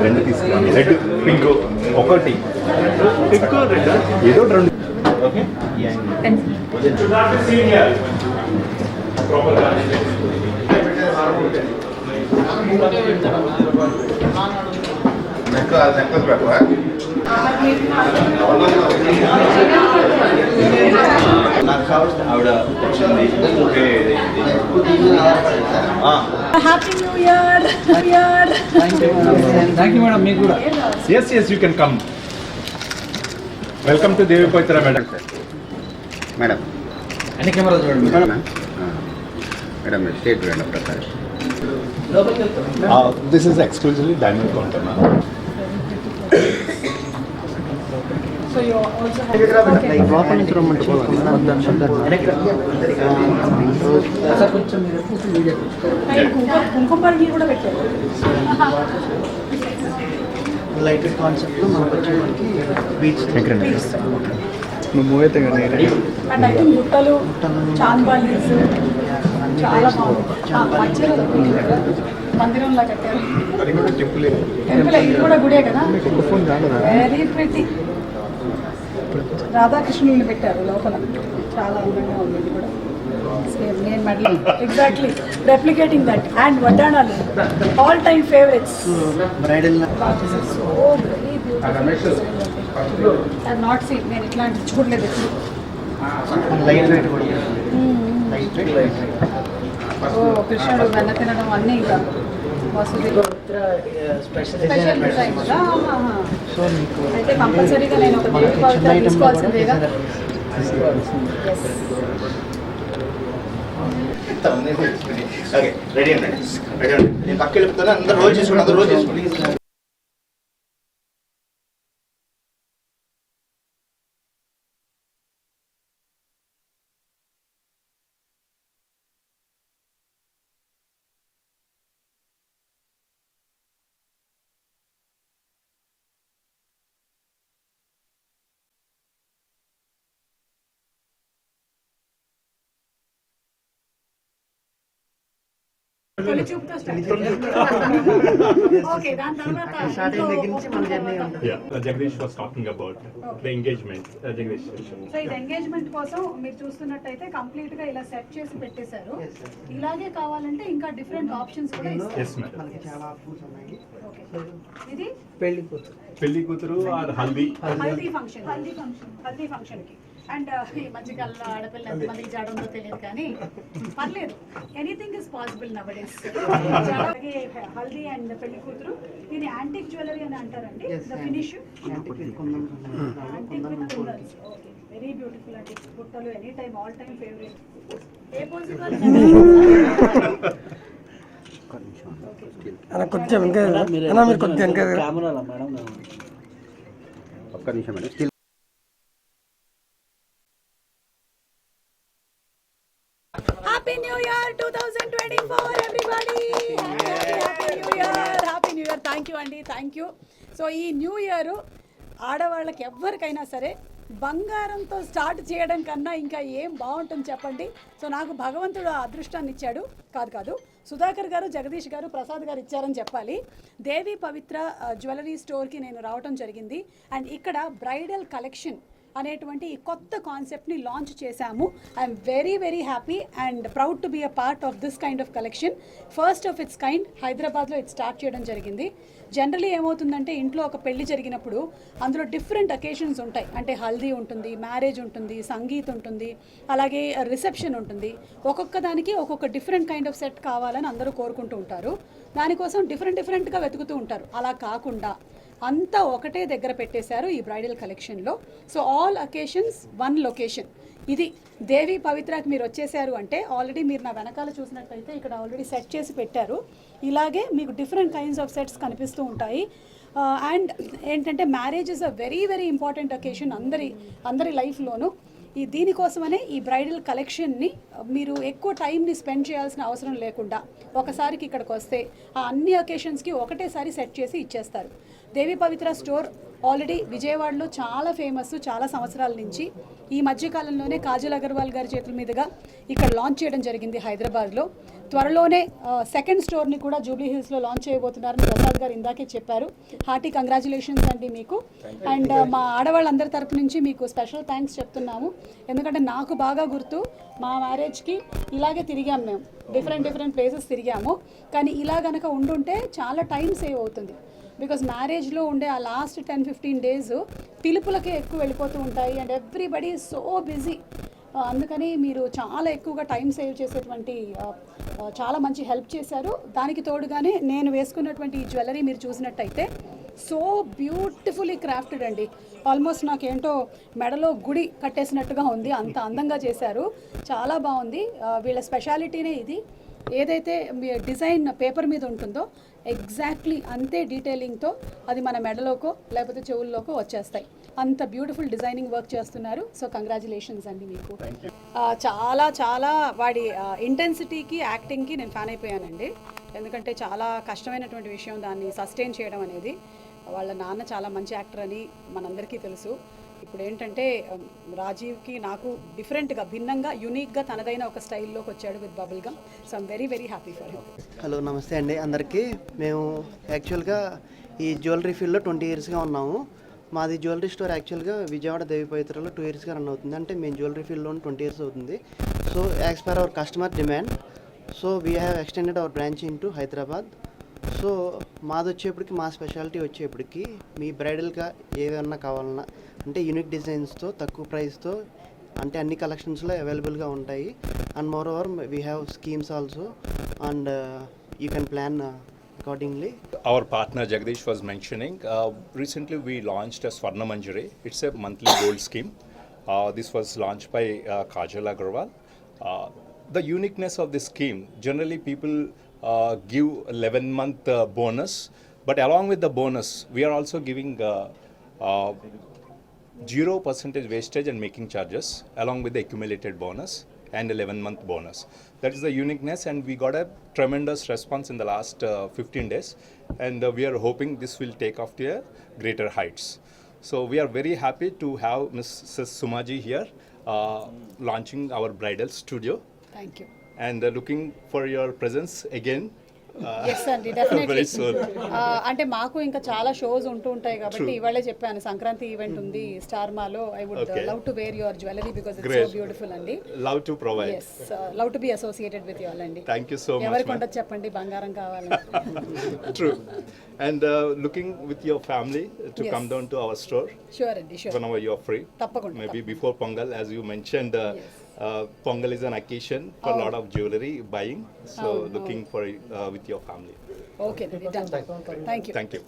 రెండు తీసుకున్నాను, red pink ఒకటి, పింక్ రెడ్ ఏదో రెండు. ఓకే నాకు కావాల్సిన ఆవిడ happy new year. Thank you madam. మీకు కూడా. yes you can come. Welcome to Devi Pavitra madam. Madam అన్ని కెమెరా చూడండి మేడం స్టేట్ చూడండి ప్రకారం. This is exclusively diamond counter, ma'am. So you also have కుంకుమని కూడా పెట్టారు. లైట్ కాన్సెప్ట్ మనకు వచ్చేవారికి beach నువ్వు అయితే కానీ అండ్ ఐ థింక్ బుట్టలు చాంద్బాలీస్ చాలా బాగుంది. మందిరంలా కట్టారు. టెంపుల్ ఇది కూడా గుడే కదా, వెరీ ప్రిటీ. రాధాకృష్ణుల్ని పెట్టారు లోపల, చాలా అందంగా ఉంది. ఇది కూడా సేమ్ నేను medal exactly replicating that. And వడ్డాణాలు all time favourites. Bridal so very beautiful. I not seen, నేను ఇట్లాంటివి చూడలేదు. లైట్ వెయిట్ కూడా లైట్ వెయిట్. ఓ కృష్ణుడు వెన్న తినడం అన్నీ ఇంకా వసతి స్పెషల్ డిజైన్ కదా. సో మీకు అయితే కంపల్సరీగా నేను ఒక దేవి పవిత్ర తీసుకోవాల్సిందేగా. ఓకే రెడీ అండి, రెడీ అండి. నేను పక్క వెళ్ళిపోతాను. అందరూ రోజు చేసుకోండి, అందరూ రోజు చేసుకోండి. తొలి చూపుతో స్టార్ట్. ఓకే, దాని తర్వాత స్టార్టింగ్ దగ్గర నుంచి మన జర్నీ ఉంటుంది. Jagdish was talking about the engagement. Jagdish. So ఇది ఎంగేజ్మెంట్ కోసం మీరు చూస్తున్నట్టయితే కంప్లీట్ గా ఇలా సెట్ చేసి పెట్టేశారు. ఇలాగే కావాలంటే ఇంకా డిఫరెంట్ ఆప్షన్స్ కూడా ఇస్తారు. Yes madam. మనకి చాలా ఆప్షన్స్ ఉన్నాయి. ఓకే, ఇది పెళ్లి కూతురు పెళ్లి కూతురు ఆర్ హల్దీ. హల్దీ ఫంక్షన్ కి. అండ్ ఈ మధ్యకాలంలో ఆడపిల్ల ఎంతమందికి జాడంతో తెలియదు కానీ పర్లేదు, anything is possible now days. అలాగే హల్దీ అండ్ పెళ్లి కూతురు, దీని యాంటిక్ జ్యువెలరీ అని అంటారండి. The finish antique with kundans. Okay, very beautiful అండి. బుట్టలు any time all time favourite. A pose కొంచెం మీరు కొంచెం ఒక్క నిమిషం madam. Happy New Year 2024 everybody. Happy New Year. Thank you అండి, థ్యాంక్ యూ. సో ఈ న్యూ ఇయర్ ఆడవాళ్ళకి ఎవరికైనా సరే బంగారంతో స్టార్ట్ చేయడం కన్నా ఇంకా ఏం బాగుంటుంది చెప్పండి. సో నాకు భగవంతుడు అదృష్టాన్ని ఇచ్చాడు. కాదు సుధాకర్ గారు, జగదీష్ గారు, ప్రసాద్ గారు ఇచ్చారని చెప్పాలి. దేవి పవిత్ర జ్యువెలరీ స్టోర్కి నేను రావడం జరిగింది. అండ్ ఇక్కడ బ్రైడల్ కలెక్షన్ అనేటువంటి ఈ కొత్త కాన్సెప్ట్ని లాంచ్ చేశాము. I'm very happy and proud to be a part of this kind of collection. First of its kind హైదరాబాద్లో ఇది స్టార్ట్ చేయడం జరిగింది. జనరలీ ఏమవుతుందంటే ఇంట్లో ఒక పెళ్లి జరిగినప్పుడు అందులో డిఫరెంట్ అకేషన్స్ ఉంటాయి. అంటే హల్దీ ఉంటుంది, మ్యారేజ్ ఉంటుంది, సంగీత్ ఉంటుంది, అలాగే రిసెప్షన్ ఉంటుంది. ఒక్కొక్క దానికి ఒక్కొక్క డిఫరెంట్ కైండ్ ఆఫ్ సెట్ కావాలని అందరూ కోరుకుంటూ ఉంటారు. దానికోసం డిఫరెంట్గా వెతుకుతూ ఉంటారు. అలా కాకుండా అంతా ఒకటే దగ్గర పెట్టేశారు ఈ బ్రైడల్ కలెక్షన్లో. So all occasions one location. ఇది దేవి పవిత్రకి మీరు వచ్చేసారు అంటే ఆల్రెడీ మీరు నా వెనకాల చూసినట్టయితే ఇక్కడ ఆల్రెడీ సెట్ చేసి పెట్టారు. ఇలాగే మీకు డిఫరెంట్ కైండ్స్ ఆఫ్ సెట్స్ కనిపిస్తూ ఉంటాయి. అండ్ ఏంటంటే marriage is a very important occasion అందరి లైఫ్లోనూ. దీనికోసమనే ఈ బ్రైడల్ కలెక్షన్ని మీరు ఎక్కువ టైంని స్పెండ్ చేయాల్సిన అవసరం లేకుండా ఒకసారికి ఇక్కడికి వస్తే ఆ అన్ని అకేషన్స్కి ఒకటేసారి సెట్ చేసి ఇచ్చేస్తారు. దేవి పవిత్ర స్టోర్ ఆల్రెడీ విజయవాడలో చాలా ఫేమస్, చాలా సంవత్సరాల నుంచి. ఈ మధ్యకాలంలోనే కాజల్ అగర్వాల్ గారి చేతుల మీదుగా ఇక్కడ లాంచ్ చేయడం జరిగింది హైదరాబాద్లో. త్వరలోనే సెకండ్ స్టోర్ని కూడా జూబ్లీ హిల్స్లో లాంచ్ చేయబోతున్నారని ప్రసాద్ గారు ఇందాకే చెప్పారు. హార్టీ కంగ్రాచులేషన్స్ అండి మీకు. అండ్ మా ఆడవాళ్ళందరి తరపు నుంచి మీకు స్పెషల్ థ్యాంక్స్ చెప్తున్నాము. ఎందుకంటే నాకు బాగా గుర్తు, మా మ్యారేజ్కి ఇలాగే తిరిగాము మేము, డిఫరెంట్ ప్లేసెస్ తిరిగాము. కానీ ఇలా గనక ఉండుంటే చాలా టైం సేవ్ అవుతుంది. బికాజ్ మ్యారేజ్లో ఉండే ఆ లాస్ట్ 10-15 డేస్ పిలుపులకే ఎక్కువ వెళ్ళిపోతూ ఉంటాయి అండ్ ఎవ్రీబడి సో బిజీ. అందుకని మీరు చాలా ఎక్కువగా టైం సేవ్ చేసేటువంటి చాలా మంచి హెల్ప్ చేశారు. దానికి తోడుగానే నేను వేసుకున్నటువంటి ఈ జ్యువెలరీ మీరు చూసినట్టయితే సో బ్యూటిఫుల్లీ క్రాఫ్టెడ్ అండి. ఆల్మోస్ట్ నాకేంటో మెడలో గుడి కట్టేసినట్టుగా ఉంది, అంత అందంగా చేశారు. చాలా బాగుంది. వీళ్ళ స్పెషాలిటీనే ఇది. ఏదైతే డిజైన్ పేపర్ మీద ఉంటుందో ఎగ్జాక్ట్లీ అంతే డీటెయిలింగ్తో అది మన మెడలోకో లేకపోతే చెవుల్లోకో వచ్చేస్తాయి. అంత బ్యూటిఫుల్ డిజైనింగ్ వర్క్ చేస్తున్నారు. సో కంగ్రాచులేషన్స్ అండి మీకు. చాలా వాడి ఇంటెన్సిటీకి యాక్టింగ్కి నేను ఫ్యాన్ అయిపోయానండి. ఎందుకంటే చాలా కష్టమైనటువంటి విషయం దాన్ని సస్టైన్ చేయడం అనేది. వాళ్ళ నాన్న చాలా మంచి యాక్టర్ అని మనందరికీ తెలుసు. ఇప్పుడు ఏంటంటే రాజీవ్కి నాకు డిఫరెంట్గా, భిన్నంగా, యూనిక్గా తనదైన ఒక స్టైల్లోకి వచ్చాడు with bubble gum. So I'm very happy for him. Hello, నమస్తే అండి అందరికీ. మేము యాక్చువల్గా ఈ జ్యువెలరీ ఫీల్డ్లో 20 ఇయర్స్గా ఉన్నాము. మాది జ్యువెలరీ స్టోర్ యాక్చువల్గా విజయవాడ దేవిపవిత్రలో 2 ఇయర్స్గా రన్ అవుతుంది. అంటే మేము జ్యువెలరీ ఫీల్డ్లో 20 ఇయర్స్ అవుతుంది. So as per our customer demand, so we have extended our branch in to Hyderabad. So మాది వచ్చేప్పటికి, మా స్పెషాలిటీ వచ్చేప్పటికి మీ బ్రైడల్గా ఏదన్నా కావాలన్నా అంటే యూనిక్ డిజైన్స్తో తక్కువ ప్రైస్తో అంటే అన్ని కలెక్షన్స్లో అవైలబుల్గా ఉంటాయి. And more over we have schemes also and you can plan accordingly. Our partner Jagdish was mentioning, recently we launched a Swarna Manjari. It's a monthly gold scheme. This was launched by Kajal Agarwal. The uniqueness of this scheme, generally people give 11-month bonus, but along with the bonus, we are also giving 0% wastage and making charges along with the accumulated bonus and 11-month bonus. That is the uniqueness, and we got a tremendous response in the last 15 days, and we are hoping this will take off to a greater heights. So we are very happy to have Mrs. Sumaji here launching our bridal studio, thank you. and looking for your presence again. Yes అండి, definitely. Very soon. అంటే మాకు ఇంకా చాలా shows ఉంటూ ఉంటాయి కాబట్టి ఇవాళే చెప్పాను, సంక్రాంతి ఈవెంట్ ఉంది స్టార్ మాలో. I would love to wear your jewellery because it's so beautiful అండి. Love to provide. Yes, love to be associated with you all అండి. Thank you so much. ఎవరికి ma'am. ఉండదు చెప్పండి బంగారం కావాలి. True. And looking with your family to Yes. come down to our store sure అండి, sure. whenever you are free. తప్పకుండా. Maybe before Pongal, as you mentioned, Pongal is an occasion for a lot of jewelry buying. So looking for with your family. Okay అండి, done. Thank you. Thank you.